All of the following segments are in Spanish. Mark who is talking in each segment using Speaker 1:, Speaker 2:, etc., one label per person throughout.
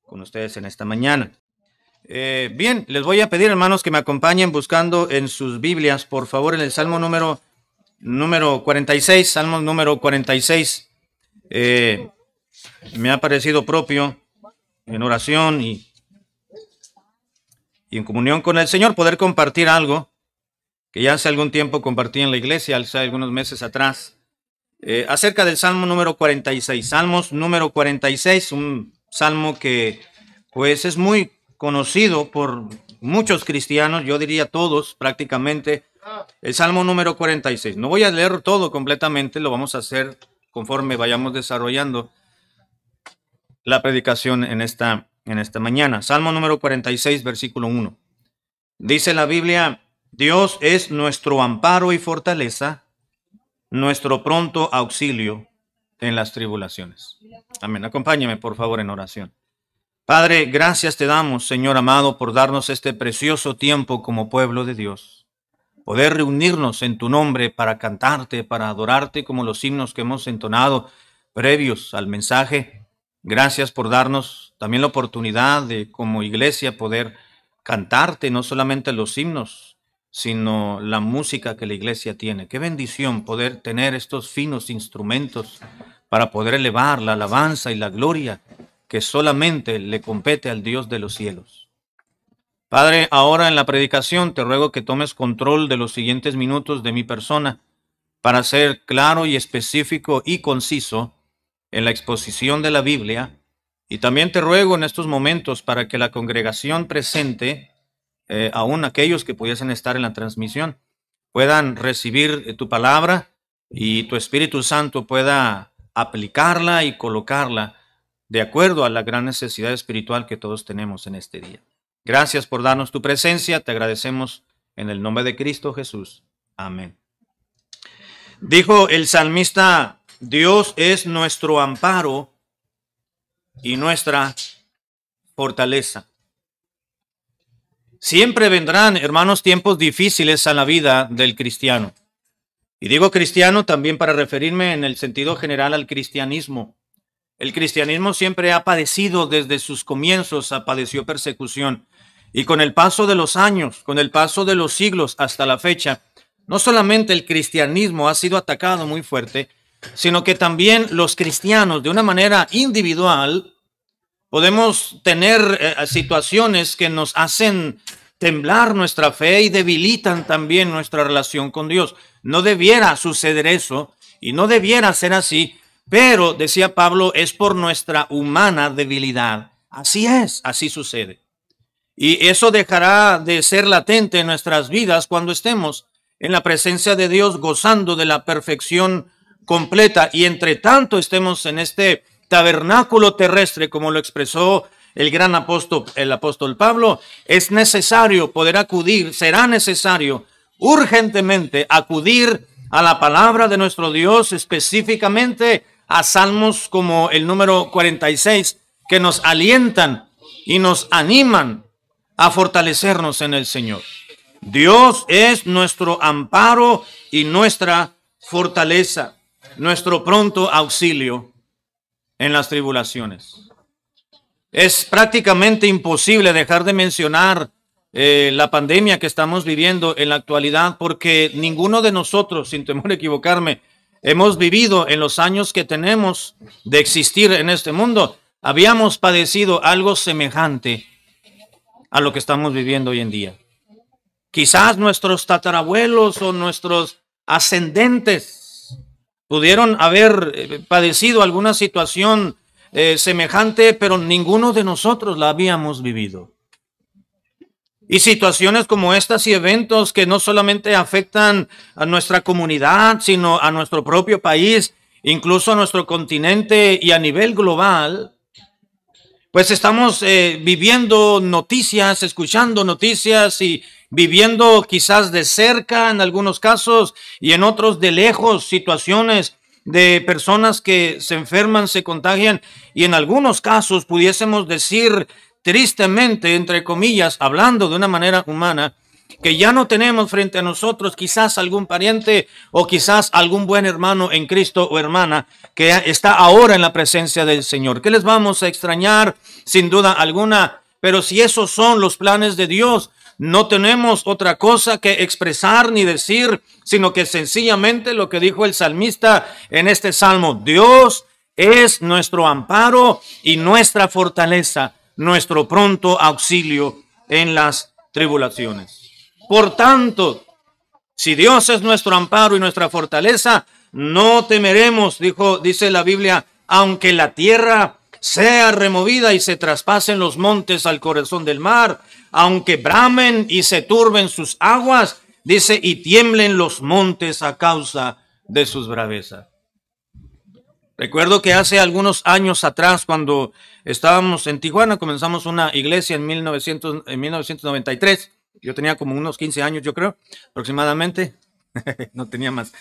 Speaker 1: con ustedes en esta mañana. Bien, les voy a pedir, hermanos, que me acompañen buscando en sus Biblias, por favor, en el Salmo número 46, Salmo número 46. Me ha parecido propio en oración y en comunión con el Señor poder compartir algo que ya hace algún tiempo compartí en la iglesia, hace algunos meses atrás, acerca del Salmo número 46. Salmos número 46, un salmo que pues es muy conocido por muchos cristianos, yo diría todos prácticamente, el Salmo número 46. No voy a leer todo completamente, lo vamos a hacer conforme vayamos desarrollando la predicación en esta mañana. Salmo número 46, versículo 1. Dice la Biblia: Dios es nuestro amparo y fortaleza, nuestro pronto auxilio en las tribulaciones. Amén. Acompáñeme, por favor, en oración. Padre, gracias te damos, Señor amado, por darnos este precioso tiempo como pueblo de Dios. Poder reunirnos en tu nombre para cantarte, para adorarte, como los himnos que hemos entonado previos al mensaje. Gracias por darnos también la oportunidad de, como iglesia, poder cantarte no solamente los himnos, sino la música que la iglesia tiene. Qué bendición poder tener estos finos instrumentos para poder elevar la alabanza y la gloria que solamente le compete al Dios de los cielos. Padre, ahora en la predicación te ruego que tomes control de los siguientes minutos de mi persona para ser claro y específico y conciso en la exposición de la Biblia. Y también te ruego en estos momentos para que la congregación presente, aún aquellos que pudiesen estar en la transmisión, puedan recibir tu palabra y tu Espíritu Santo pueda aplicarla y colocarla de acuerdo a la gran necesidad espiritual que todos tenemos en este día. Gracias por darnos tu presencia, te agradecemos en el nombre de Cristo Jesús. Amén. Dijo el salmista: Dios es nuestro amparo y nuestra fortaleza. Siempre vendrán, hermanos, tiempos difíciles a la vida del cristiano. Y digo cristiano también para referirme en el sentido general al cristianismo. El cristianismo siempre ha padecido, desde sus comienzos, padeció persecución. Y con el paso de los años, con el paso de los siglos hasta la fecha, no solamente el cristianismo ha sido atacado muy fuerte, sino que también los cristianos, de una manera individual, podemos tener situaciones que nos hacen temblar nuestra fe y debilitan también nuestra relación con Dios. No debiera suceder eso y no debiera ser así, pero, decía Pablo, es por nuestra humana debilidad. Así es, así sucede. Y eso dejará de ser latente en nuestras vidas cuando estemos en la presencia de Dios, gozando de la perfección completa, y entre tanto estemos en este tabernáculo terrestre, como lo expresó el gran apóstol, el apóstol Pablo. Es necesario poder acudir, será necesario urgentemente acudir a la palabra de nuestro Dios, específicamente a salmos como el número 46, que nos alientan y nos animan a fortalecernos en el Señor. Dios es nuestro amparo y nuestra fortaleza, nuestro pronto auxilio en las tribulaciones. Es prácticamente imposible dejar de mencionar la pandemia que estamos viviendo en la actualidad, porque ninguno de nosotros, sin temor a equivocarme, hemos vivido en los años que tenemos de existir en este mundo, habíamos padecido algo semejante a lo que estamos viviendo hoy en día. Quizás nuestros tatarabuelos o nuestros ascendentes pudieron haber padecido alguna situación semejante, pero ninguno de nosotros la habíamos vivido. Y situaciones como estas y eventos que no solamente afectan a nuestra comunidad, sino a nuestro propio país, incluso a nuestro continente y a nivel global, pues estamos viviendo noticias, escuchando noticias y viviendo quizás de cerca en algunos casos y en otros de lejos situaciones de personas que se enferman, se contagian, y en algunos casos pudiésemos decir tristemente, entre comillas, hablando de una manera humana, que ya no tenemos frente a nosotros quizás algún pariente o quizás algún buen hermano en Cristo o hermana que está ahora en la presencia del Señor. ¿Qué les vamos a extrañar? Sin duda alguna, pero si esos son los planes de Dios, no tenemos otra cosa que expresar ni decir, sino que sencillamente lo que dijo el salmista en este salmo: Dios es nuestro amparo y nuestra fortaleza, nuestro pronto auxilio en las tribulaciones. Por tanto, si Dios es nuestro amparo y nuestra fortaleza, no temeremos, dice la Biblia, aunque la tierra sea removida y se traspasen los montes al corazón del mar, aunque bramen y se turben sus aguas, dice, y tiemblen los montes a causa de sus bravezas. Recuerdo que hace algunos años atrás, cuando estábamos en Tijuana, comenzamos una iglesia en 1993. Yo tenía como unos 15 años, yo creo, aproximadamente. No tenía más.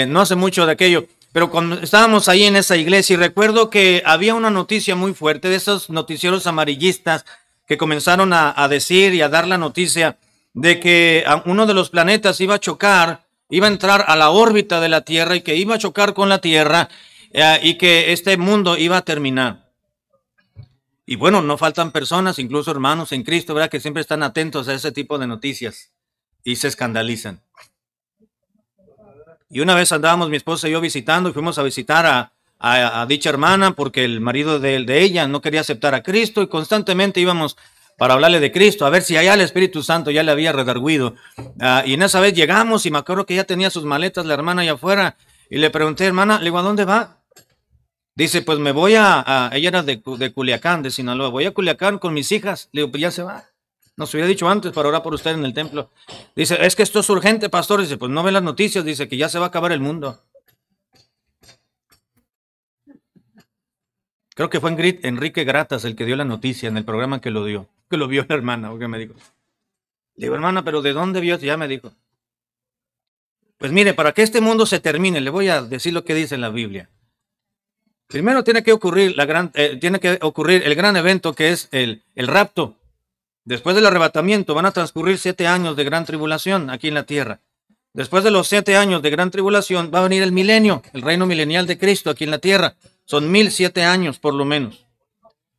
Speaker 1: No hace mucho de aquello. Pero cuando estábamos ahí en esa iglesia, y recuerdo que había una noticia muy fuerte de esos noticieros amarillistas que comenzaron a decir y a dar la noticia de que uno de los planetas iba a chocar, iba a entrar a la órbita de la Tierra y que iba a chocar con la Tierra y que este mundo iba a terminar. Y bueno, no faltan personas, incluso hermanos en Cristo, ¿verdad?, que siempre están atentos a ese tipo de noticias y se escandalizan. Y una vez andábamos mi esposa y yo visitando y fuimos a visitar a dicha hermana porque el marido de ella no quería aceptar a Cristo y constantemente íbamos para hablarle de Cristo, a ver si allá el Espíritu Santo ya le había redarguido. Y en esa vez llegamos y me acuerdo que ya tenía sus maletas la hermana allá afuera y le pregunté: hermana, le digo, ¿a dónde va? Dice, pues me voy ella era de Culiacán, de Sinaloa, voy a Culiacán con mis hijas. Le digo, pues ya se va. Nos hubiera dicho antes para orar por usted en el templo. Dice, es que esto es urgente, pastor. Dice, pues no ve las noticias, dice que ya se va a acabar el mundo. Creo que fue Enrique Gratas el que dio la noticia en el programa que lo vio la hermana, o que me dijo. Le digo, hermana, pero ¿de dónde vio? Ya me dijo. Pues mire, para que este mundo se termine, le voy a decir lo que dice en la Biblia. Primero tiene que ocurrir el gran evento que es el rapto. Después del arrebatamiento van a transcurrir 7 años de gran tribulación aquí en la tierra. Después de los 7 años de gran tribulación va a venir el milenio, el reino milenial de Cristo aquí en la tierra. Son 1007 años por lo menos.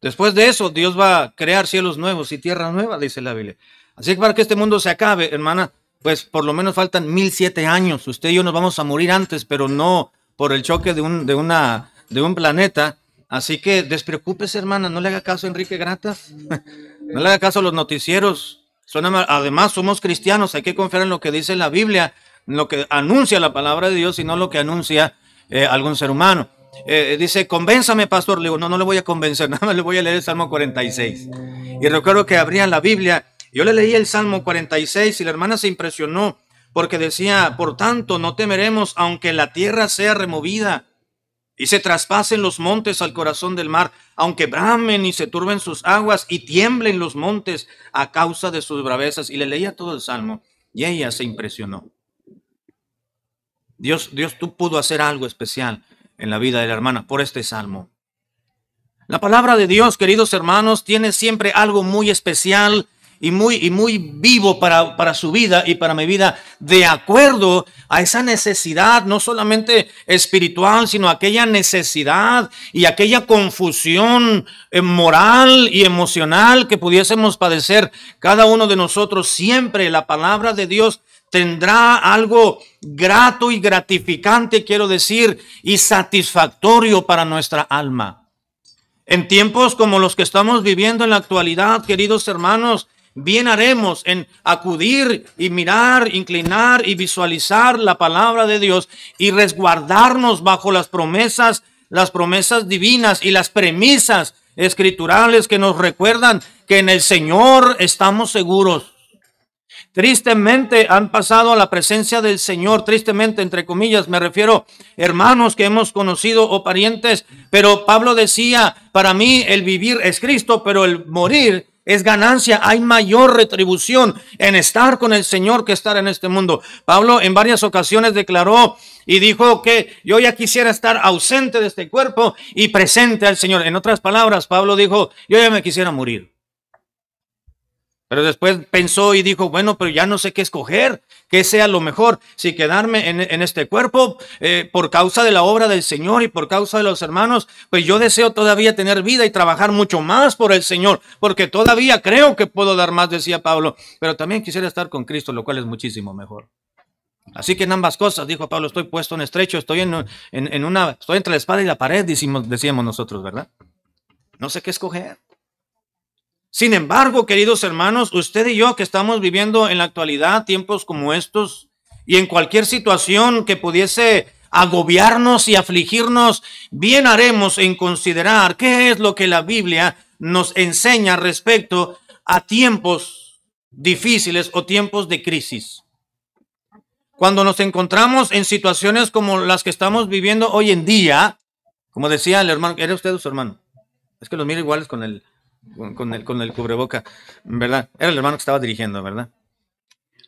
Speaker 1: Después de eso Dios va a crear cielos nuevos y tierra nueva, dice la Biblia. Así que para que este mundo se acabe, hermana, pues por lo menos faltan 1007 años. Usted y yo nos vamos a morir antes, pero no por el choque de un planeta. Así que despreocúpese, hermana, no le haga caso a Enrique Gratas, no le haga caso a los noticieros. Además somos cristianos, hay que confiar en lo que dice la Biblia, en lo que anuncia la palabra de Dios y no lo que anuncia algún ser humano. Dice, convénzame, pastor. Le digo, no le voy a convencer, nada más le voy a leer el Salmo 46. Y recuerdo que abría la Biblia, yo le leí el Salmo 46 y la hermana se impresionó porque decía, por tanto no temeremos aunque la tierra sea removida y se traspasen los montes al corazón del mar, aunque bramen y se turben sus aguas y tiemblen los montes a causa de sus bravezas. Y le leía todo el Salmo y ella se impresionó. Dios pudo hacer algo especial en la vida de la hermana por este Salmo. La palabra de Dios, queridos hermanos, tiene siempre algo muy especial y muy vivo para su vida y para mi vida, de acuerdo a esa necesidad, no solamente espiritual, sino aquella necesidad y aquella confusión moral y emocional que pudiésemos padecer cada uno de nosotros. Siempre la palabra de Dios tendrá algo grato y gratificante, quiero decir, y satisfactorio para nuestra alma. En tiempos como los que estamos viviendo en la actualidad, queridos hermanos, bien haremos en acudir y mirar, inclinar y visualizar la palabra de Dios y resguardarnos bajo las promesas divinas y las premisas escriturales que nos recuerdan que en el Señor estamos seguros. Tristemente han pasado a la presencia del Señor, tristemente, entre comillas, me refiero hermanos que hemos conocido o parientes, pero Pablo decía, para mí el vivir es Cristo, pero el morir es ganancia. Hay mayor retribución en estar con el Señor que estar en este mundo. Pablo en varias ocasiones declaró y dijo que yo ya quisiera estar ausente de este cuerpo y presente al Señor. En otras palabras, Pablo dijo, yo ya me quisiera morir. Pero después pensó y dijo, bueno, pero ya no sé qué escoger, qué sea lo mejor, si quedarme en este cuerpo por causa de la obra del Señor y por causa de los hermanos, pues yo deseo todavía tener vida y trabajar mucho más por el Señor, porque todavía creo que puedo dar más, decía Pablo, pero también quisiera estar con Cristo, lo cual es muchísimo mejor. Así que en ambas cosas, dijo Pablo, estoy puesto en estrecho, estoy estoy entre la espada y la pared, decíamos nosotros, ¿verdad? No sé qué escoger. Sin embargo, queridos hermanos, usted y yo que estamos viviendo en la actualidad tiempos como estos y en cualquier situación que pudiese agobiarnos y afligirnos, bien haremos en considerar qué es lo que la Biblia nos enseña respecto a tiempos difíciles o tiempos de crisis. Cuando nos encontramos en situaciones como las que estamos viviendo hoy en día, como decía el hermano, ¿era usted su hermano? Es que los miro iguales con el cubreboca, ¿verdad? Era el hermano que estaba dirigiendo, ¿verdad?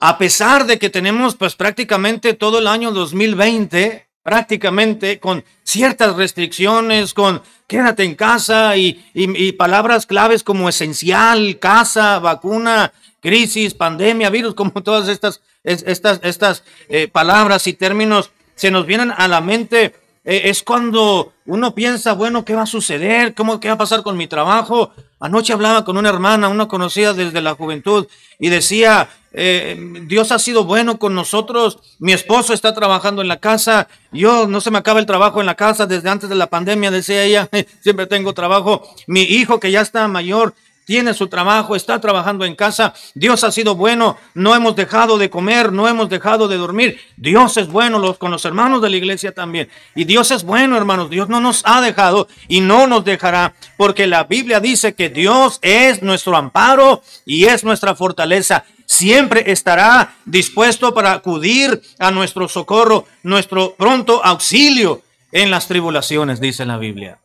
Speaker 1: A pesar de que tenemos pues prácticamente todo el año 2020, prácticamente con ciertas restricciones, con quédate en casa y palabras claves como esencial, casa, vacuna, crisis, pandemia, virus, como todas estas palabras y términos se nos vienen a la mente. Es cuando uno piensa, bueno, ¿qué va a suceder? ¿Qué va a pasar con mi trabajo? Anoche hablaba con una hermana, una conocida desde la juventud, y decía, Dios ha sido bueno con nosotros, mi esposo está trabajando en la casa, yo no se me acaba el trabajo en la casa desde antes de la pandemia, decía ella, siempre tengo trabajo, mi hijo que ya está mayor, tiene su trabajo, está trabajando en casa. Dios ha sido bueno, no hemos dejado de comer, no hemos dejado de dormir. Dios es bueno con los hermanos de la iglesia también. Y Dios es bueno, hermanos. Dios no nos ha dejado y no nos dejará, porque la Biblia dice que Dios es nuestro amparo y es nuestra fortaleza. Siempre estará dispuesto para acudir a nuestro socorro, nuestro pronto auxilio en las tribulaciones, dice la Biblia.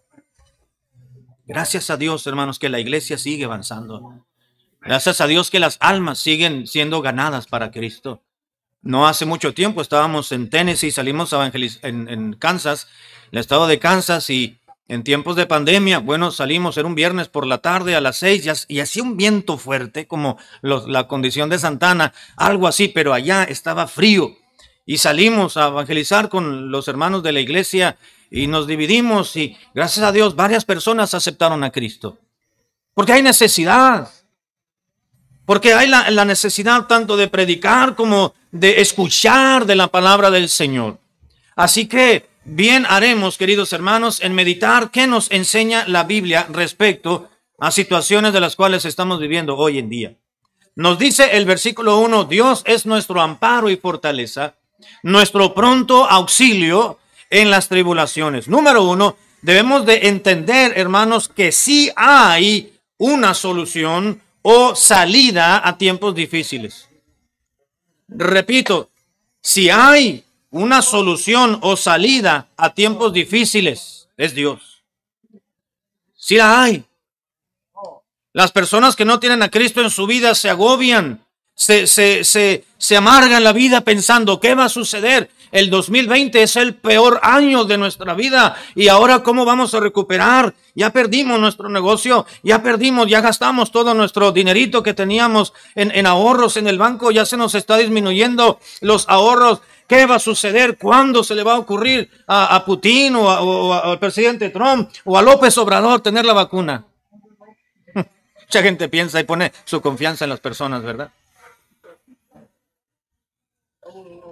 Speaker 1: Gracias a Dios, hermanos, que la iglesia sigue avanzando. Gracias a Dios que las almas siguen siendo ganadas para Cristo. No hace mucho tiempo estábamos en Tennessee, salimos a evangelizar en Kansas, el estado de Kansas, y en tiempos de pandemia, bueno, salimos, era un viernes por la tarde a las 6 y hacía un viento fuerte, como la condición de Santana, algo así, pero allá estaba frío. Y salimos a evangelizar con los hermanos de la iglesia y nos dividimos y gracias a Dios varias personas aceptaron a Cristo. Porque hay necesidad. Porque hay la necesidad tanto de predicar como de escuchar de la palabra del Señor. Así que bien haremos, queridos hermanos, en meditar qué nos enseña la Biblia respecto a situaciones de las cuales estamos viviendo hoy en día. Nos dice el versículo 1, Dios es nuestro amparo y fortaleza, nuestro pronto auxilio en las tribulaciones. Número 1, debemos de entender, hermanos, que sí hay una solución o salida a tiempos difíciles. Repito, si hay una solución o salida a tiempos difíciles, es Dios. Sí la hay. Las personas que no tienen a Cristo en su vida se agobian, se amargan la vida pensando, ¿qué va a suceder? El 2020 es el peor año de nuestra vida y ahora ¿cómo vamos a recuperar? Ya perdimos nuestro negocio, ya gastamos todo nuestro dinerito que teníamos en ahorros en el banco, ya se nos está disminuyendo los ahorros. ¿Qué va a suceder? ¿Cuándo se le va a ocurrir a Putin o al presidente Trump o a López Obrador tener la vacuna? Mucha gente piensa y pone su confianza en las personas, ¿verdad?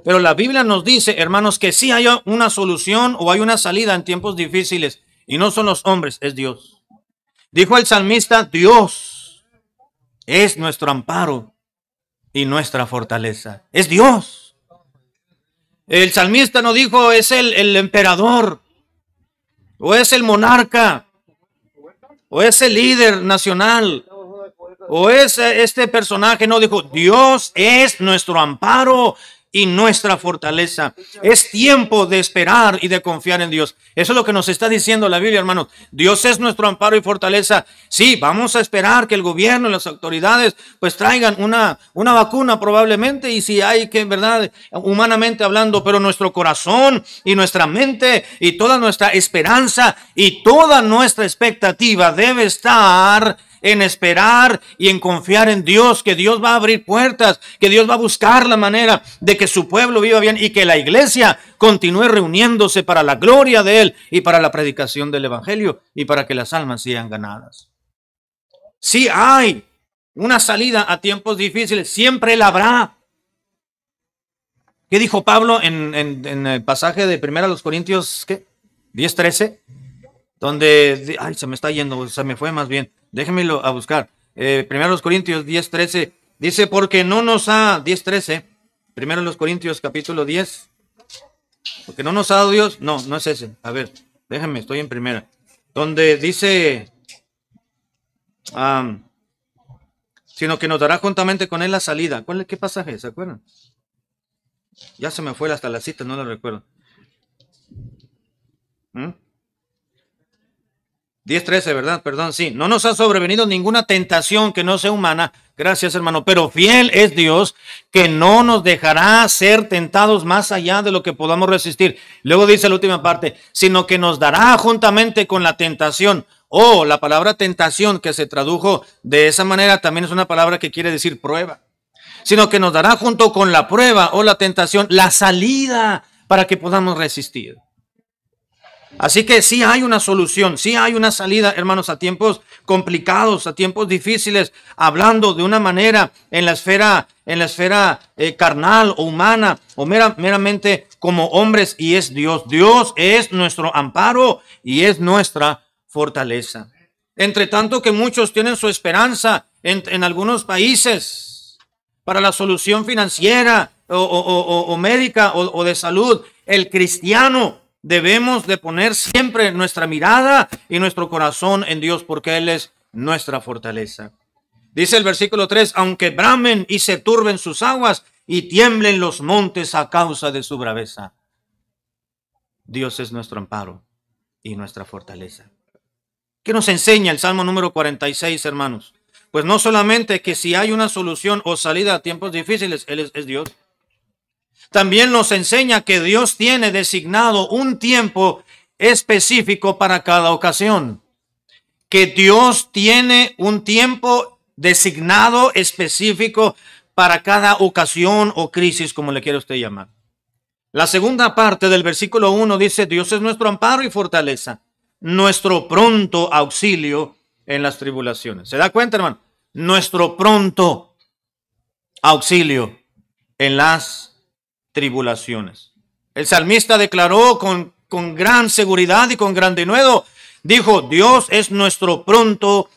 Speaker 1: Pero la Biblia nos dice, hermanos, que sí hay una solución o hay una salida en tiempos difíciles. Y no son los hombres, es Dios. Dijo el salmista, Dios es nuestro amparo y nuestra fortaleza. Es Dios. El salmista no dijo, es el emperador, o es el monarca, o es el líder nacional, o es este personaje. No, dijo, Dios es nuestro amparo y nuestra fortaleza. Es tiempo de esperar y de confiar en Dios. Eso es lo que nos está diciendo la Biblia, hermanos. Dios es nuestro amparo y fortaleza. Sí, vamos a esperar que el gobierno y las autoridades pues traigan una vacuna probablemente, y si hay que, en verdad, humanamente hablando, pero nuestro corazón y nuestra mente y toda nuestra esperanza y toda nuestra expectativa debe estar en esperar y en confiar en Dios, que Dios va a abrir puertas, que Dios va a buscar la manera de que su pueblo viva bien y que la iglesia continúe reuniéndose para la gloria de Él y para la predicación del Evangelio y para que las almas sean ganadas. Sí hay una salida a tiempos difíciles, siempre la habrá. ¿Qué dijo Pablo en el pasaje de 1 Corintios 10:13? Donde, ay, se me está yendo, se me fue más bien. Déjenmelo a buscar. 1 Corintios 10:13 dice, porque no nos ha, 10:13, 1 Corintios capítulo 10, porque no nos ha dado Dios, no es ese. A ver, déjenme, estoy en primera. Donde dice, sino que nos dará juntamente con Él la salida. ¿Qué pasaje? ¿Se acuerdan? Ya se me fue hasta la cita, no lo recuerdo. 10:13, ¿verdad? Perdón, sí. No nos ha sobrevenido ninguna tentación que no sea humana. Gracias, hermano. Pero fiel es Dios, que no nos dejará ser tentados más allá de lo que podamos resistir. Luego dice la última parte, sino que nos dará juntamente con la tentación. La palabra tentación que se tradujo de esa manera también es una palabra que quiere decir prueba. Sino que nos dará junto con la prueba o la tentación la salida para que podamos resistir. Así que sí hay una solución, sí hay una salida, hermanos, a tiempos complicados, a tiempos difíciles, hablando de una manera en la esfera carnal o humana o meramente como hombres, y es Dios. Dios es nuestro amparo y es nuestra fortaleza. Entre tanto que muchos tienen su esperanza en algunos países para la solución financiera o médica o de salud, el cristiano debemos de poner siempre nuestra mirada y nuestro corazón en Dios, porque Él es nuestra fortaleza. Dice el versículo 3, aunque bramen y se turben sus aguas y tiemblen los montes a causa de su braveza. Dios es nuestro amparo y nuestra fortaleza. ¿Qué nos enseña el Salmo número 46, hermanos? Pues no solamente que si hay una solución o salida a tiempos difíciles, Él es Dios. También nos enseña que Dios tiene designado un tiempo específico para cada ocasión. Que Dios tiene un tiempo designado específico para cada ocasión o crisis, como le quiera usted llamar. La segunda parte del versículo 1 dice, Dios es nuestro amparo y fortaleza, nuestro pronto auxilio en las tribulaciones. ¿Se da cuenta, hermano? Nuestro pronto auxilio en las tribulaciones. El salmista declaró con gran seguridad y con gran denuedo, dijo, Dios es nuestro pronto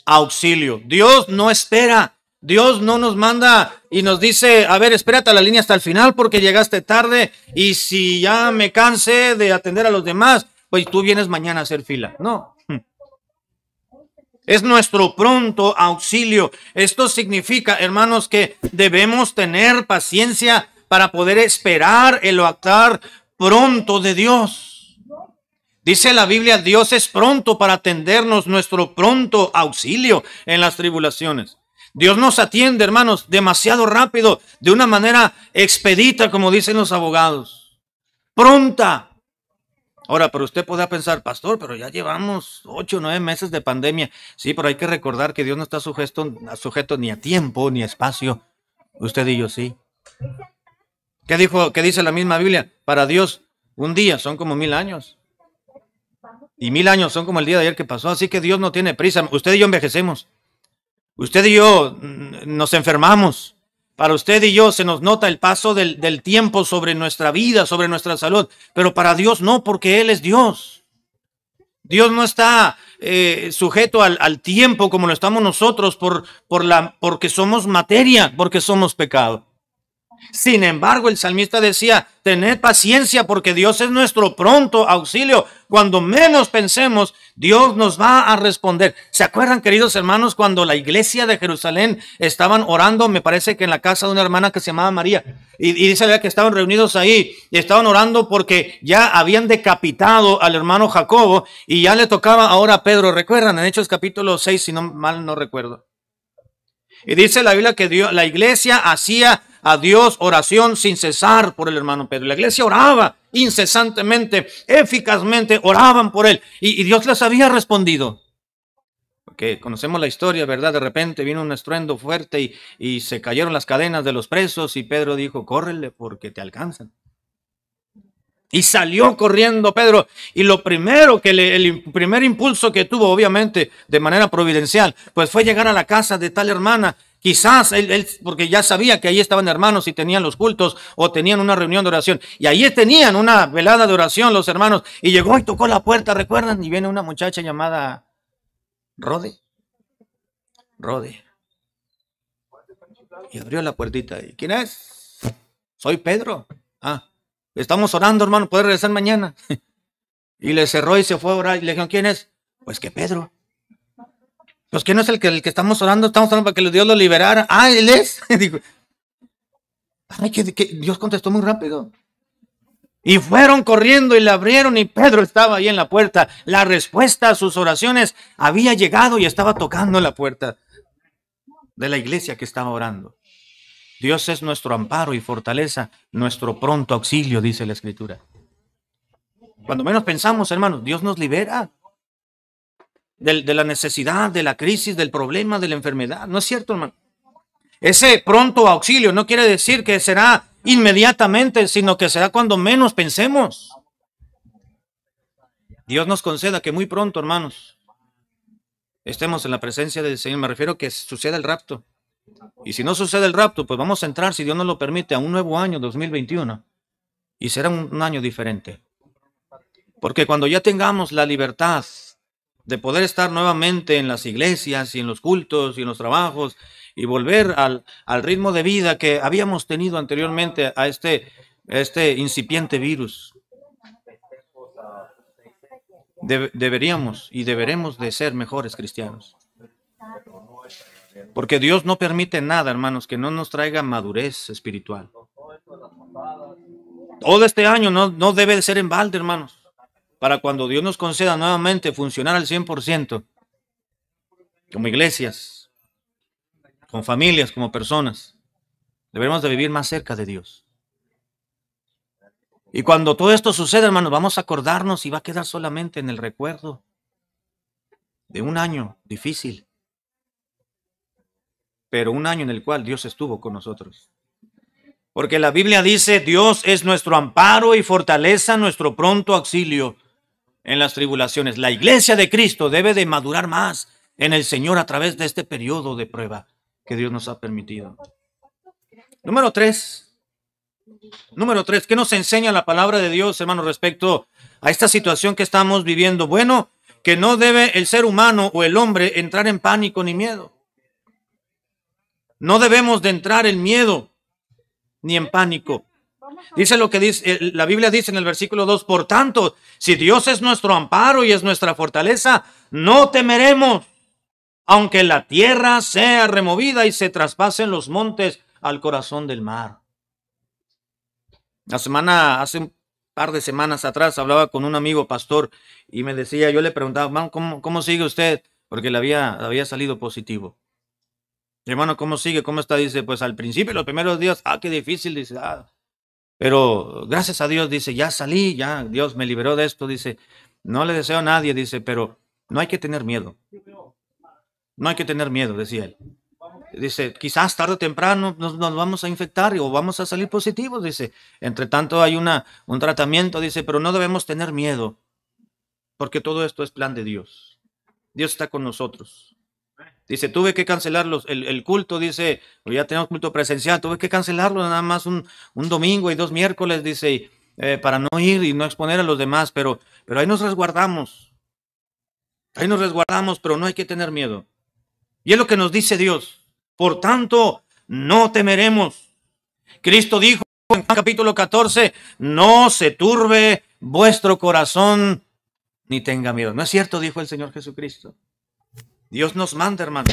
Speaker 1: auxilio. Dios no espera, Dios no nos manda y nos dice, a ver, espérate a la línea hasta el final porque llegaste tarde y si ya me cansé de atender a los demás, pues tú vienes mañana a hacer fila. No. Es nuestro pronto auxilio. Esto significa, hermanos, que debemos tener paciencia para poder esperar el actuar pronto de Dios. Dice la Biblia, Dios es pronto para atendernos, nuestro pronto auxilio en las tribulaciones. Dios nos atiende, hermanos, demasiado rápido, de una manera expedita, como dicen los abogados. Pronta. Ahora, pero usted podrá pensar, pastor, pero ya llevamos 8 o 9 meses de pandemia. Sí, pero hay que recordar que Dios no está sujeto ni a tiempo ni a espacio. Usted y yo sí. ¿Qué dice la misma Biblia? Para Dios, un día son como 1000 años. Y 1000 años son como el día de ayer que pasó. Así que Dios no tiene prisa. Usted y yo envejecemos. Usted y yo nos enfermamos. Para usted y yo se nos nota el paso del tiempo sobre nuestra vida, sobre nuestra salud. Pero para Dios no, porque Él es Dios. Dios no está sujeto al tiempo como lo estamos nosotros porque somos materia, porque somos pecado. Sin embargo, el salmista decía, tened paciencia porque Dios es nuestro pronto auxilio. Cuando menos pensemos, Dios nos va a responder. ¿Se acuerdan, queridos hermanos, cuando la iglesia de Jerusalén estaban orando? Me parece que en la casa de una hermana que se llamaba María. Y dice que estaban reunidos ahí y estaban orando porque ya habían decapitado al hermano Jacobo y ya le tocaba ahora a Pedro. ¿Recuerdan? En Hechos capítulo 6, si no mal no recuerdo. Y dice la Biblia que la iglesia hacía a Dios oración sin cesar por el hermano Pedro. La iglesia oraba incesantemente, eficazmente, oraban por él. Y Dios les había respondido. porque conocemos la historia, ¿verdad? De repente vino un estruendo fuerte y se cayeron las cadenas de los presos y Pedro dijo, córrele porque te alcanzan. Y salió corriendo Pedro y lo primero que el primer impulso que tuvo, obviamente, de manera providencial, pues fue llegar a la casa de tal hermana. Quizás él, porque ya sabía que ahí estaban hermanos y tenían los cultos o tenían una reunión de oración. Y ahí tenían una velada de oración los hermanos. Y llegó y tocó la puerta, ¿recuerdan? Y viene una muchacha llamada Rode. Y abrió la puertita. ¿Y quién es? Soy Pedro. Ah, estamos orando, hermano, ¿puede regresar mañana? Y le cerró y se fue a orar. Y le dijeron, ¿quién es? Pues que Pedro. Pues que no es el que estamos orando para que Dios lo liberara. Ah, él es. Digo, ay, que Dios contestó muy rápido. Y fueron corriendo y le abrieron y Pedro estaba ahí en la puerta. La respuesta a sus oraciones había llegado y estaba tocando la puerta de la iglesia que estaba orando. Dios es nuestro amparo y fortaleza, nuestro pronto auxilio, dice la Escritura. Cuando menos pensamos, hermanos, Dios nos libera de la necesidad, de la crisis, del problema, de la enfermedad. ¿No es cierto, hermano? Ese pronto auxilio no quiere decir que será inmediatamente, sino que será cuando menos pensemos. Dios nos conceda que muy pronto, hermanos, estemos en la presencia del Señor. Me refiero a que suceda el rapto. Y si no sucede el rapto, pues vamos a entrar, si Dios nos lo permite, a un nuevo año, 2021. Y será un año diferente. Porque cuando ya tengamos la libertad de poder estar nuevamente en las iglesias y en los cultos y en los trabajos y volver al ritmo de vida que habíamos tenido anteriormente a este incipiente virus, deberíamos y deberemos de ser mejores cristianos. Porque Dios no permite nada, hermanos, que no nos traiga madurez espiritual. Todo este año no debe de ser en balde, hermanos. Para cuando Dios nos conceda nuevamente funcionar al 100%, como iglesias, con familias, como personas, debemos de vivir más cerca de Dios. Y cuando todo esto suceda, hermanos, vamos a acordarnos y va a quedar solamente en el recuerdo de un año difícil, pero un año en el cual Dios estuvo con nosotros. Porque la Biblia dice, Dios es nuestro amparo y fortaleza, nuestro pronto auxilio en las tribulaciones. La iglesia de Cristo debe de madurar más en el Señor a través de este periodo de prueba que Dios nos ha permitido. Número 3. ¿Qué nos enseña la palabra de Dios, hermano, respecto a esta situación que estamos viviendo? Bueno, que no debe el ser humano o el hombre entrar en pánico ni miedo. No debemos de entrar en miedo ni en pánico. Dice lo que dice, la Biblia dice en el versículo 2, por tanto, si Dios es nuestro amparo y es nuestra fortaleza, no temeremos, aunque la tierra sea removida y se traspasen los montes al corazón del mar. Hace un par de semanas atrás hablaba con un amigo pastor y me decía, yo le preguntaba, hermano, ¿cómo sigue usted? Porque le había salido positivo. Hermano, ¿cómo sigue? ¿Cómo está? Dice, pues al principio, los primeros días, qué difícil, dice, pero gracias a Dios, dice, ya salí, ya Dios me liberó de esto, dice, no le deseo a nadie, dice, pero no hay que tener miedo. No hay que tener miedo, decía él. Dice, quizás tarde o temprano nos vamos a infectar o vamos a salir positivos, dice. Entre tanto hay un tratamiento, dice, pero no debemos tener miedo, porque todo esto es plan de Dios. Dios está con nosotros. Dice, tuve que cancelar el culto, dice, ya tenemos culto presencial, tuve que cancelarlo nada más un domingo y 2 miércoles, dice, para no ir y no exponer a los demás, pero ahí nos resguardamos. Ahí nos resguardamos, pero no hay que tener miedo. Y es lo que nos dice Dios. Por tanto, no temeremos. Cristo dijo en Juan capítulo 14, no se turbe vuestro corazón ni tenga miedo. ¿No es cierto? Dijo el Señor Jesucristo. Dios nos manda, hermano,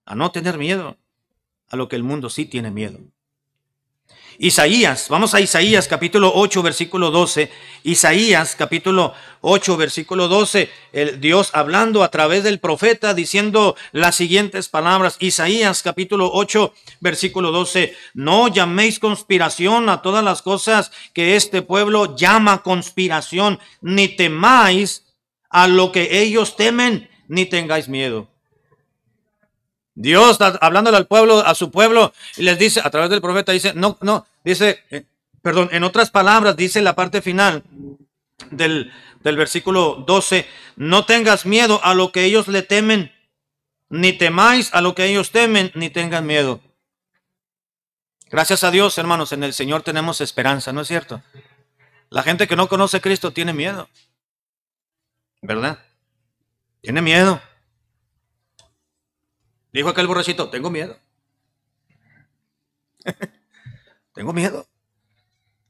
Speaker 1: a no tener miedo a lo que el mundo sí tiene miedo. Isaías, vamos a Isaías capítulo 8 versículo 12. Isaías capítulo 8 versículo 12, Dios hablando a través del profeta diciendo las siguientes palabras. Isaías capítulo 8 versículo 12, no llaméis conspiración a todas las cosas que este pueblo llama conspiración, ni temáis a lo que ellos temen, ni tengáis miedo. Dios hablándole al pueblo, a su pueblo, y les dice, a través del profeta, dice, perdón, en otras palabras, dice la parte final del versículo 12, no tengas miedo a lo que ellos le temen, ni temáis a lo que ellos temen, ni tengan miedo. Gracias a Dios, hermanos, en el Señor tenemos esperanza, ¿no es cierto? La gente que no conoce a Cristo tiene miedo, ¿verdad? Tiene miedo. Dijo aquel borrachito, tengo miedo. Tengo miedo.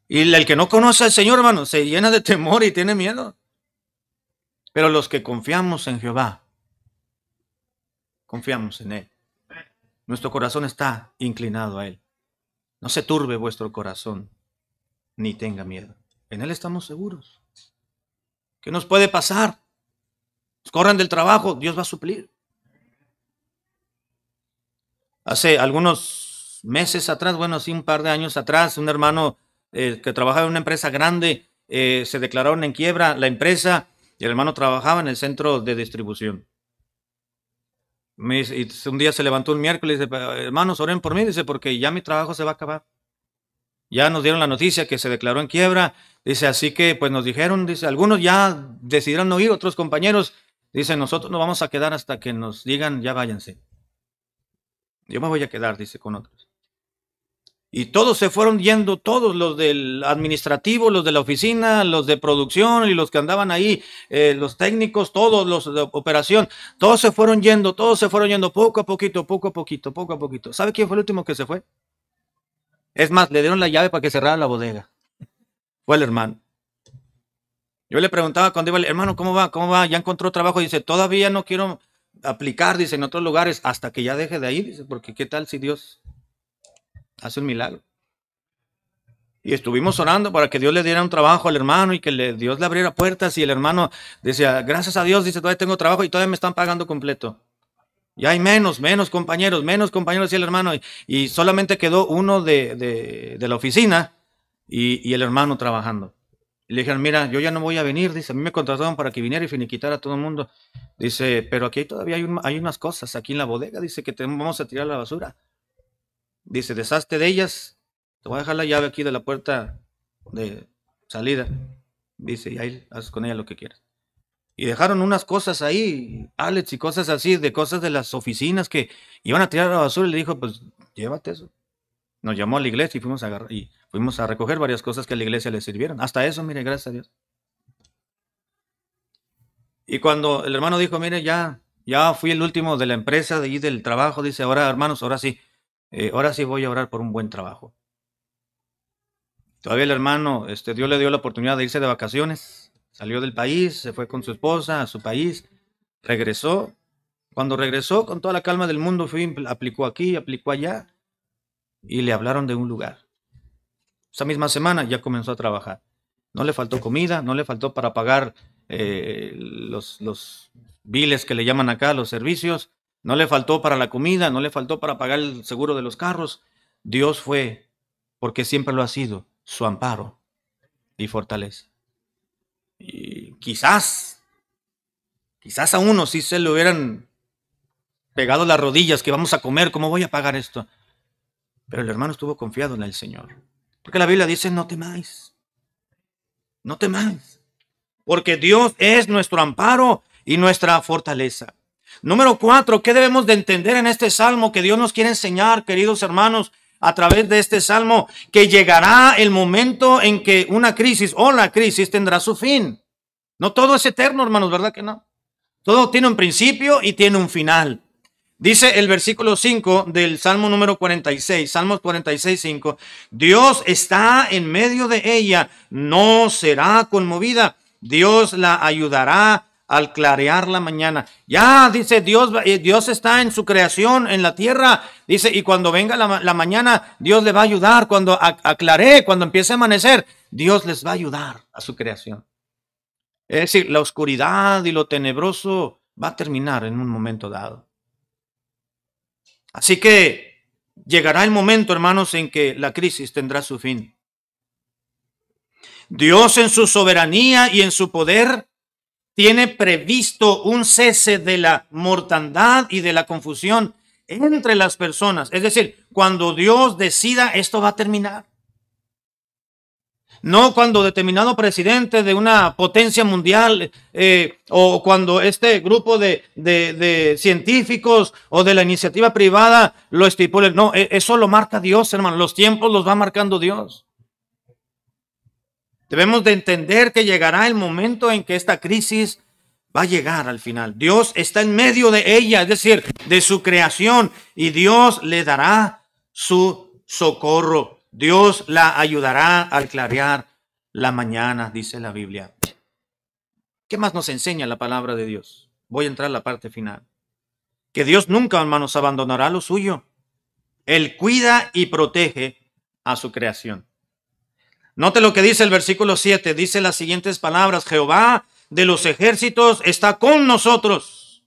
Speaker 1: Y el que no conoce al Señor, hermano, se llena de temor y tiene miedo. Pero los que confiamos en Jehová, confiamos en Él. Nuestro corazón está inclinado a Él. No se turbe vuestro corazón, ni tenga miedo. En Él estamos seguros. ¿Qué nos puede pasar? Nos corran del trabajo, Dios va a suplir. Hace algunos meses atrás, bueno, así un par de años atrás, un hermano que trabajaba en una empresa grande, se declararon en quiebra la empresa y el hermano trabajaba en el centro de distribución. Y un día se levantó un miércoles y dice, hermanos, oren por mí, dice, porque ya mi trabajo se va a acabar. Ya nos dieron la noticia que se declaró en quiebra, dice, así que pues nos dijeron, dice, algunos ya decidieron no ir, otros compañeros, dice, nosotros nos vamos a quedar hasta que nos digan, ya váyanse. Yo me voy a quedar, dice, con otros. Y todos se fueron yendo, todos los del administrativo, los de la oficina, los de producción y los que andaban ahí, los técnicos, todos los de operación, todos se fueron yendo, poco a poquito, poco a poquito, poco a poquito. ¿Sabe quién fue el último que se fue? Es más, le dieron la llave para que cerrara la bodega. Fue el hermano. Yo le preguntaba cuando iba, hermano, ¿cómo va? ¿Cómo va? ¿Ya encontró trabajo? Dice, todavía no quiero aplicar, dice, en otros lugares, hasta que ya deje de ahí, dice, porque qué tal si Dios hace un milagro. Y estuvimos orando para que Dios le diera un trabajo al hermano y que Dios le abriera puertas, y el hermano decía, gracias a Dios, dice, todavía tengo trabajo y todavía me están pagando completo. Ya hay menos compañeros, decía el hermano, y solamente quedó uno de la oficina y el hermano trabajando. Y le dijeron, mira, yo ya no voy a venir, dice, a mí me contrataron para que viniera y finiquitara a todo el mundo. Dice, pero aquí todavía hay unas cosas aquí en la bodega, dice, que vamos a tirar a la basura. Dice, deshazte de ellas, te voy a dejar la llave aquí de la puerta de salida. Dice, y ahí haz con ella lo que quieras. Y dejaron unas cosas ahí, pallets y cosas así, de cosas de las oficinas que iban a tirar a la basura, y le dijo, pues llévate eso. Nos llamó a la iglesia y fuimos a recoger varias cosas que a la iglesia le sirvieron. Hasta eso, mire, gracias a Dios. Y cuando el hermano dijo, mire, ya fui el último de la empresa, de ahí del trabajo, dice, ahora hermanos, ahora sí voy a orar por un buen trabajo. Todavía el hermano, Dios le dio la oportunidad de irse de vacaciones, salió del país, se fue con su esposa a su país, regresó. Cuando regresó, con toda la calma del mundo, aplicó aquí, aplicó allá, y le hablaron de un lugar. Esa misma semana ya comenzó a trabajar. No le faltó comida, no le faltó para pagar los biles que le llaman acá, los servicios, no le faltó para la comida, no le faltó para pagar el seguro de los carros. Dios fue, porque siempre lo ha sido, su amparo y fortaleza. Y quizás a uno sí se le hubieran pegado las rodillas, que vamos a comer, ¿cómo voy a pagar esto? Pero el hermano estuvo confiado en el Señor. Porque la Biblia dice, no temáis. No temáis. Porque Dios es nuestro amparo y nuestra fortaleza. Número 4, ¿qué debemos de entender en este salmo que Dios nos quiere enseñar, queridos hermanos, a través de este salmo? Que llegará el momento en que una crisis o la crisis tendrá su fin. No todo es eterno, hermanos, ¿verdad que no? Todo tiene un principio y tiene un final. Dice el versículo 5 del Salmo número 46, Salmos 46, 5, Dios está en medio de ella, no será conmovida, Dios la ayudará al clarear la mañana. Ya, dice Dios está en su creación, en la tierra, dice, y cuando venga la mañana, Dios le va a ayudar, cuando aclaree, cuando empiece a amanecer, Dios les va a ayudar a su creación. Es decir, la oscuridad y lo tenebroso va a terminar en un momento dado. Así que llegará el momento, hermanos, en que la crisis tendrá su fin. Dios en su soberanía y en su poder tiene previsto un cese de la mortandad y de la confusión entre las personas. Es decir, cuando Dios decida, esto va a terminar. No cuando determinado presidente de una potencia mundial o cuando este grupo de científicos o de la iniciativa privada lo estipule. No, eso lo marca Dios, hermano. Los tiempos los va marcando Dios. Debemos de entender que llegará el momento en que esta crisis va a llegar al final. Dios está en medio de ella, es decir, de su creación, y Dios le dará su socorro. Dios la ayudará al clarear la mañana, dice la Biblia. ¿Qué más nos enseña la palabra de Dios? Voy a entrar a la parte final. Que Dios nunca, hermanos, abandonará lo suyo. Él cuida y protege a su creación. Note lo que dice el versículo 7. Dice las siguientes palabras: Jehová de los ejércitos está con nosotros,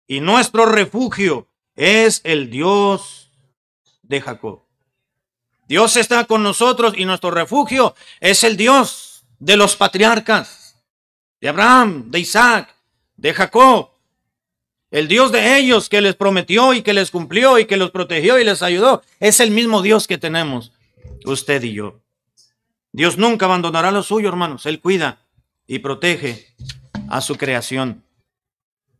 Speaker 1: y nuestro refugio es el Dios de Jacob. Dios está con nosotros y nuestro refugio es el Dios de los patriarcas, de Abraham, de Isaac, de Jacob. El Dios de ellos que les prometió y que les cumplió y que los protegió y les ayudó. Es el mismo Dios que tenemos usted y yo. Dios nunca abandonará lo suyo, hermanos. Él cuida y protege a su creación.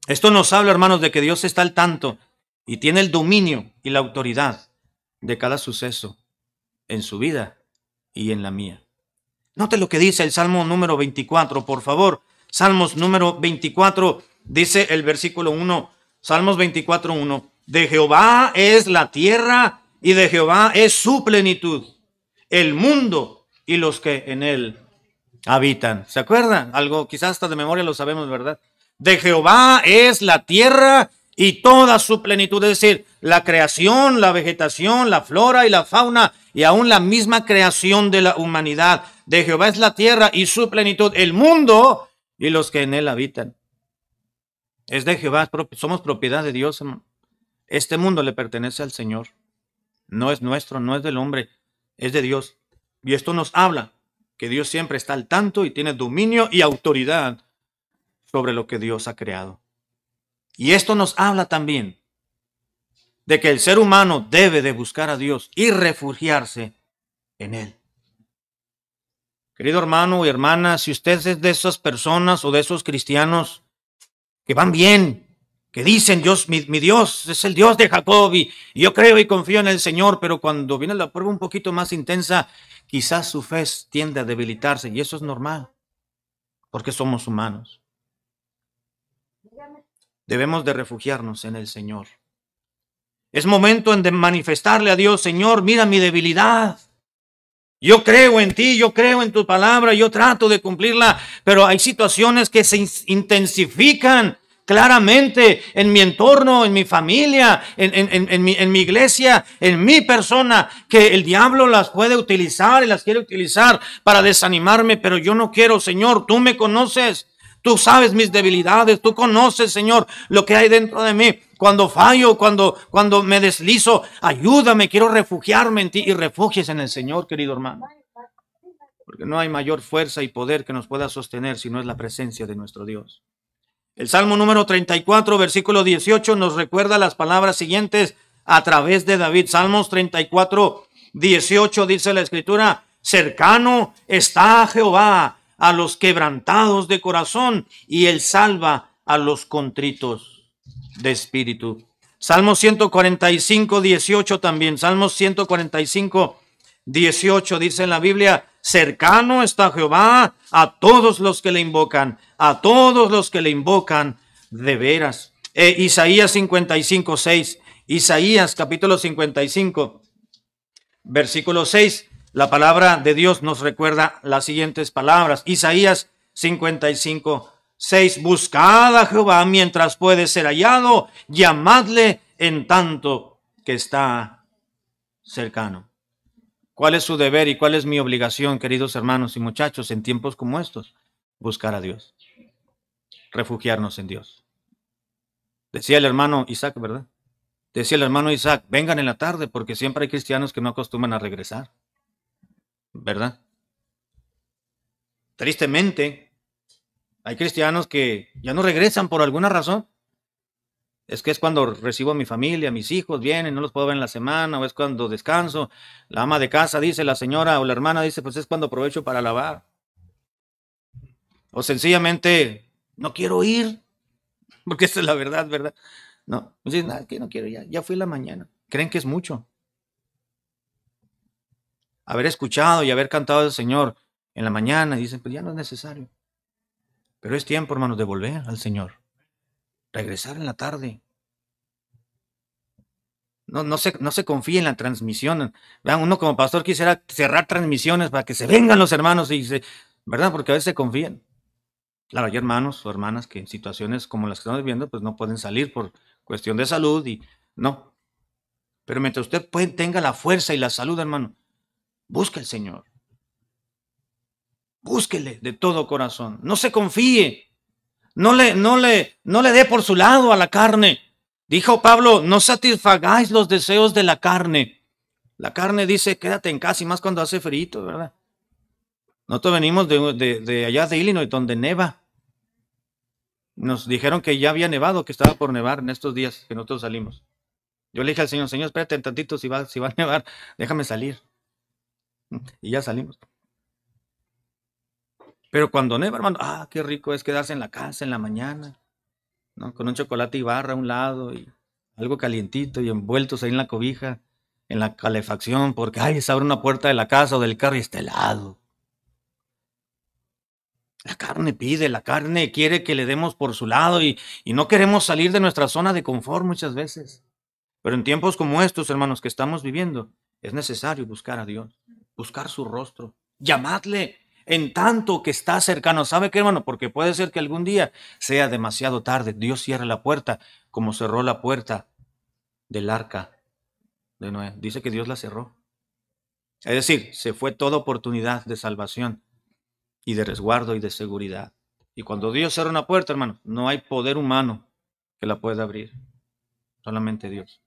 Speaker 1: Esto nos habla, hermanos, de que Dios está al tanto y tiene el dominio y la autoridad de cada suceso en su vida y en la mía. Note lo que dice el Salmo número 24, por favor. Salmos número 24, dice el versículo 1, Salmos 24, 1. De Jehová es la tierra y de Jehová es su plenitud, el mundo y los que en él habitan. ¿Se acuerdan? Algo, quizás hasta de memoria lo sabemos, ¿verdad? De Jehová es la tierra y toda su plenitud, es decir, la creación, la vegetación, la flora y la fauna, y aún la misma creación de la humanidad. De Jehová es la tierra y su plenitud, el mundo y los que en él habitan. Es de Jehová, somos propiedad de Dios, hermano. Este mundo le pertenece al Señor. No es nuestro, no es del hombre, es de Dios. Y esto nos habla que Dios siempre está al tanto y tiene dominio y autoridad sobre lo que Dios ha creado. Y esto nos habla también de que el ser humano debe de buscar a Dios y refugiarse en Él. Querido hermano y hermana, si usted es de esas personas o de esos cristianos que van bien, que dicen, Dios, mi Dios es el Dios de Jacob y yo creo y confío en el Señor, pero cuando viene la prueba un poquito más intensa, quizás su fe tiende a debilitarse, y eso es normal, porque somos humanos. Debemos de refugiarnos en el Señor. Es momento de manifestarle a Dios: Señor, mira mi debilidad. Yo creo en ti, yo creo en tu palabra, yo trato de cumplirla, pero hay situaciones que se intensifican claramente en mi entorno, en mi familia, en mi iglesia, en mi persona, que el diablo las puede utilizar y las quiere utilizar para desanimarme, pero yo no quiero. Señor, tú me conoces. Tú sabes mis debilidades, tú conoces, Señor, lo que hay dentro de mí. Cuando fallo, cuando me deslizo, ayúdame, quiero refugiarme en ti, y refugies en el Señor, querido hermano. Porque no hay mayor fuerza y poder que nos pueda sostener si no es la presencia de nuestro Dios. El Salmo número 34, versículo 18, nos recuerda las palabras siguientes a través de David. Salmos 34, 18, dice la Escritura: cercano está Jehová a los quebrantados de corazón, y él salva a los contritos de espíritu. Salmo 145, 18 también. Salmo 145, 18 dice en la Biblia: cercano está Jehová a todos los que le invocan, a todos los que le invocan de veras. Isaías 55, 6. Isaías capítulo 55, versículo 6. La palabra de Dios nos recuerda las siguientes palabras. Isaías 55, 6. Buscad a Jehová mientras puede ser hallado, llamadle en tanto que está cercano. ¿Cuál es su deber y cuál es mi obligación, queridos hermanos y muchachos, en tiempos como estos? Buscar a Dios, refugiarnos en Dios. Decía el hermano Isaac, ¿verdad? Decía el hermano Isaac: vengan en la tarde, porque siempre hay cristianos que no acostumbran a regresar, ¿verdad? Tristemente, hay cristianos que ya no regresan por alguna razón. Es que es cuando recibo a mi familia, mis hijos vienen, no los puedo ver en la semana, o es cuando descanso. La ama de casa dice, la señora o la hermana dice, pues es cuando aprovecho para lavar. O sencillamente, no quiero ir, porque esa es la verdad, ¿verdad? No, pues dicen, nada, que no quiero ya fui en la mañana. Creen que es mucho. Haber escuchado y haber cantado al Señor en la mañana, y dicen, pues ya no es necesario. Pero es tiempo, hermanos, de volver al Señor. Regresar en la tarde. No se confíe en la transmisión. Vean, uno como pastor quisiera cerrar transmisiones para que se vengan los hermanos ¿verdad? Porque a veces se confían. Claro, hay hermanos o hermanas que en situaciones como las que estamos viviendo, pues no pueden salir por cuestión de salud y no. Pero mientras usted tenga la fuerza y la salud, hermano, busque al Señor. Búsquele de todo corazón. No se confíe. No le dé por su lado a la carne. Dijo Pablo, no satisfagáis los deseos de la carne. La carne dice, quédate en casa y más cuando hace frío, ¿verdad? Nosotros venimos de allá de Illinois, donde neva. Nos dijeron que ya había nevado, que estaba por nevar en estos días que nosotros salimos. Yo le dije al Señor, Señor, espérate un tantito, si va a nevar, déjame salir. Y ya salimos. Pero cuando neva, hermano, qué rico es quedarse en la casa en la mañana, ¿no? Con un chocolate y barra a un lado y algo calientito y envueltos ahí en la cobija, en la calefacción, porque, se abre una puerta de la casa o del carro y está helado. La carne pide, la carne quiere que le demos por su lado y no queremos salir de nuestra zona de confort muchas veces. Pero en tiempos como estos, hermanos, que estamos viviendo, es necesario buscar a Dios, buscar su rostro, llamadle en tanto que está cercano. ¿Sabe qué, hermano? Porque puede ser que algún día sea demasiado tarde. Dios cierre la puerta como cerró la puerta del arca de Noé. Dice que Dios la cerró. Es decir, se fue toda oportunidad de salvación y de resguardo y de seguridad. Y cuando Dios cierra una puerta, hermano, no hay poder humano que la pueda abrir. Solamente Dios.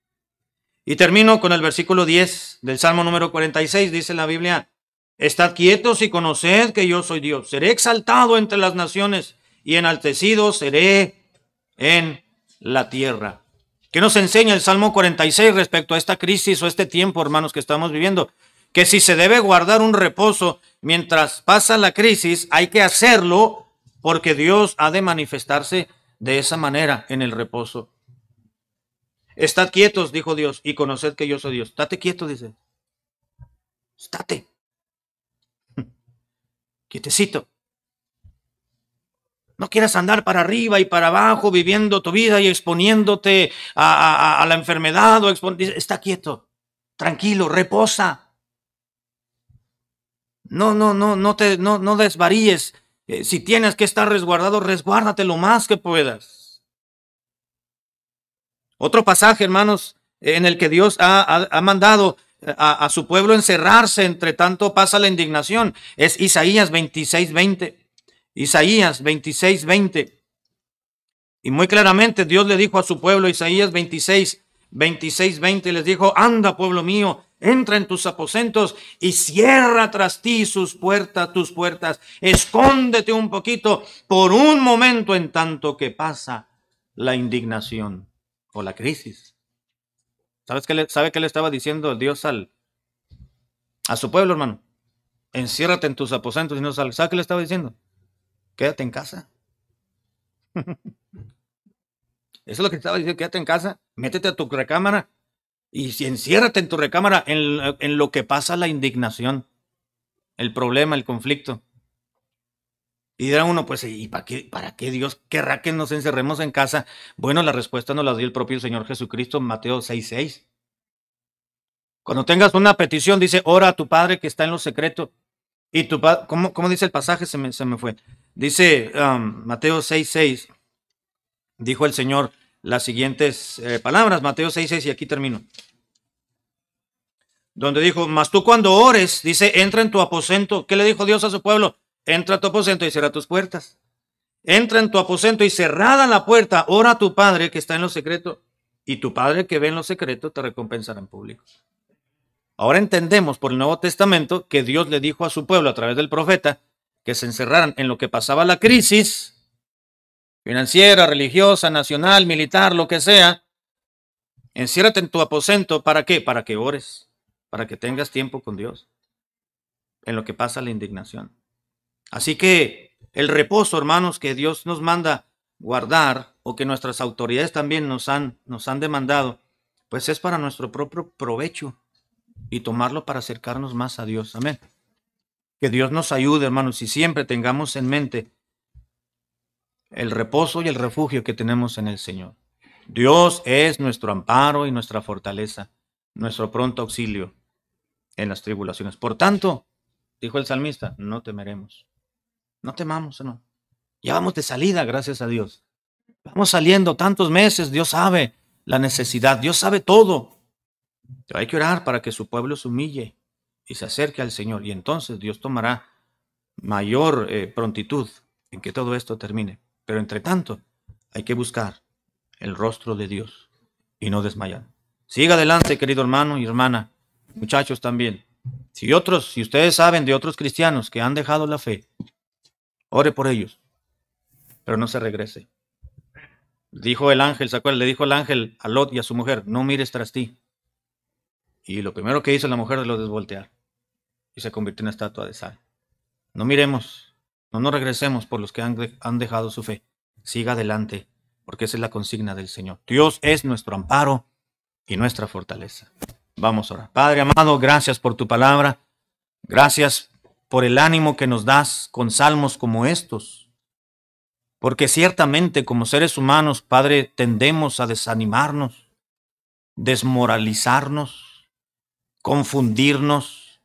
Speaker 1: Y termino con el versículo 10 del Salmo número 46. Dice la Biblia, estad quietos y conoced que yo soy Dios. Seré exaltado entre las naciones y enaltecido seré en la tierra. ¿Qué nos enseña el Salmo 46 respecto a esta crisis o este tiempo, hermanos, que estamos viviendo? Que si se debe guardar un reposo mientras pasa la crisis, hay que hacerlo porque Dios ha de manifestarse de esa manera en el reposo. Estad quietos, dijo Dios, y conoced que yo soy Dios. Estate quieto, dice. Estate. Quietecito. No quieras andar para arriba y para abajo viviendo tu vida y exponiéndote a la enfermedad. Está quieto, tranquilo, reposa. No desvaríes. Si tienes que estar resguardado, resguárdate lo más que puedas. Otro pasaje, hermanos, en el que Dios ha mandado a su pueblo encerrarse entre tanto pasa la indignación, es Isaías 26:20. Isaías 26:20. Y muy claramente Dios le dijo a su pueblo, Isaías 26:20, les dijo, anda, pueblo mío, entra en tus aposentos y cierra tras ti tus puertas, escóndete un poquito por un momento en tanto que pasa la indignación o la crisis. ¿Sabe qué le estaba diciendo Dios a su pueblo, hermano? Enciérrate en tus aposentos y no salgas. ¿Sabe qué le estaba diciendo? Quédate en casa. Eso es lo que estaba diciendo, quédate en casa, métete a tu recámara y enciérrate en tu recámara en lo que pasa la indignación, el problema, el conflicto. Y dirá uno, pues, ¿y para qué Dios querrá que nos encerremos en casa? Bueno, la respuesta nos la dio el propio Señor Jesucristo en Mateo 6:6. Cuando tengas una petición, dice, ora a tu Padre que está en lo secreto. Y tu Padre, ¿cómo dice el pasaje? Se me fue. Dice Mateo 6:6. Dijo el Señor las siguientes palabras, Mateo 6:6, y aquí termino. Donde dijo, mas tú cuando ores, dice, entra en tu aposento. ¿Qué le dijo Dios a su pueblo? Entra a tu aposento y cierra tus puertas. Entra en tu aposento y cerrada la puerta, ora a tu Padre que está en lo secreto, y tu Padre que ve en lo secreto te recompensará en público. Ahora entendemos por el Nuevo Testamento que Dios le dijo a su pueblo a través del profeta que se encerraran en lo que pasaba la crisis financiera, religiosa, nacional, militar, lo que sea. Enciérrate en tu aposento. ¿Para qué? Para que ores, para que tengas tiempo con Dios, en lo que pasa la indignación. Así que el reposo, hermanos, que Dios nos manda guardar, o que nuestras autoridades también nos han demandado, pues es para nuestro propio provecho y tomarlo para acercarnos más a Dios. Amén. Que Dios nos ayude, hermanos, y siempre tengamos en mente el reposo y el refugio que tenemos en el Señor. Dios es nuestro amparo y nuestra fortaleza, nuestro pronto auxilio en las tribulaciones. Por tanto, dijo el salmista, no temeremos. No temamos, no. Ya vamos de salida, gracias a Dios. Vamos saliendo tantos meses, Dios sabe la necesidad, Dios sabe todo. Pero hay que orar para que su pueblo se humille y se acerque al Señor. Y entonces Dios tomará mayor prontitud en que todo esto termine. Pero entre tanto, hay que buscar el rostro de Dios y no desmayar. Siga adelante, querido hermano y hermana, muchachos también. Si ustedes saben de otros cristianos que han dejado la fe, ore por ellos, pero no se regrese. Dijo el ángel, ¿se acuerdan? Le dijo el ángel a Lot y a su mujer, no mires tras ti. Y lo primero que hizo la mujer es lo desvoltear y se convirtió en una estatua de sal. No miremos, no nos regresemos por los que han dejado su fe. Siga adelante, porque esa es la consigna del Señor. Dios es nuestro amparo y nuestra fortaleza. Vamos a orar. Padre amado, gracias por tu palabra. Gracias por el ánimo que nos das con salmos como estos. Porque ciertamente como seres humanos, Padre, tendemos a desanimarnos, desmoralizarnos, confundirnos.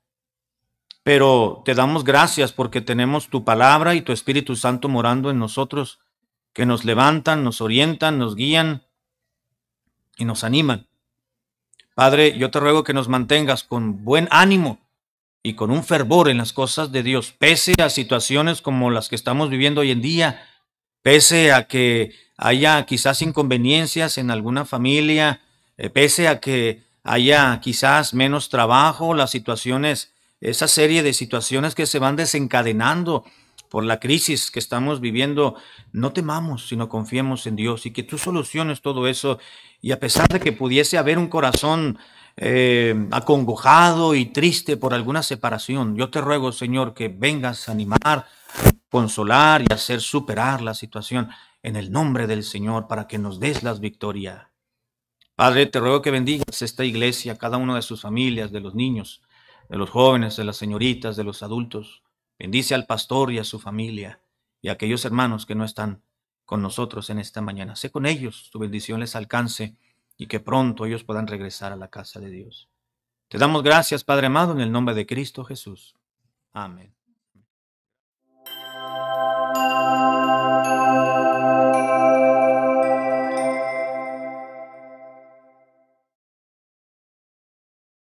Speaker 1: Pero te damos gracias porque tenemos tu palabra y tu Espíritu Santo morando en nosotros, que nos levantan, nos orientan, nos guían y nos animan. Padre, yo te ruego que nos mantengas con buen ánimo y con un fervor en las cosas de Dios, pese a situaciones como las que estamos viviendo hoy en día, pese a que haya quizás inconveniencias en alguna familia, pese a que haya quizás menos trabajo, las situaciones, esa serie de situaciones que se van desencadenando por la crisis que estamos viviendo, no temamos, sino confiemos en Dios y que tú soluciones todo eso. Y a pesar de que pudiese haber un corazón acongojado y triste por alguna separación, yo te ruego, Señor, que vengas a animar, consolar y hacer superar la situación en el nombre del Señor para que nos des las victorias. Padre, te ruego que bendigas esta iglesia, cada una de sus familias, de los niños, de los jóvenes, de las señoritas, de los adultos. Bendice al pastor y a su familia y a aquellos hermanos que no están con nosotros en esta mañana. Sé con ellos, tu bendición les alcance y que pronto ellos puedan regresar a la casa de Dios. Te damos gracias, Padre amado, en el nombre de Cristo Jesús. Amén.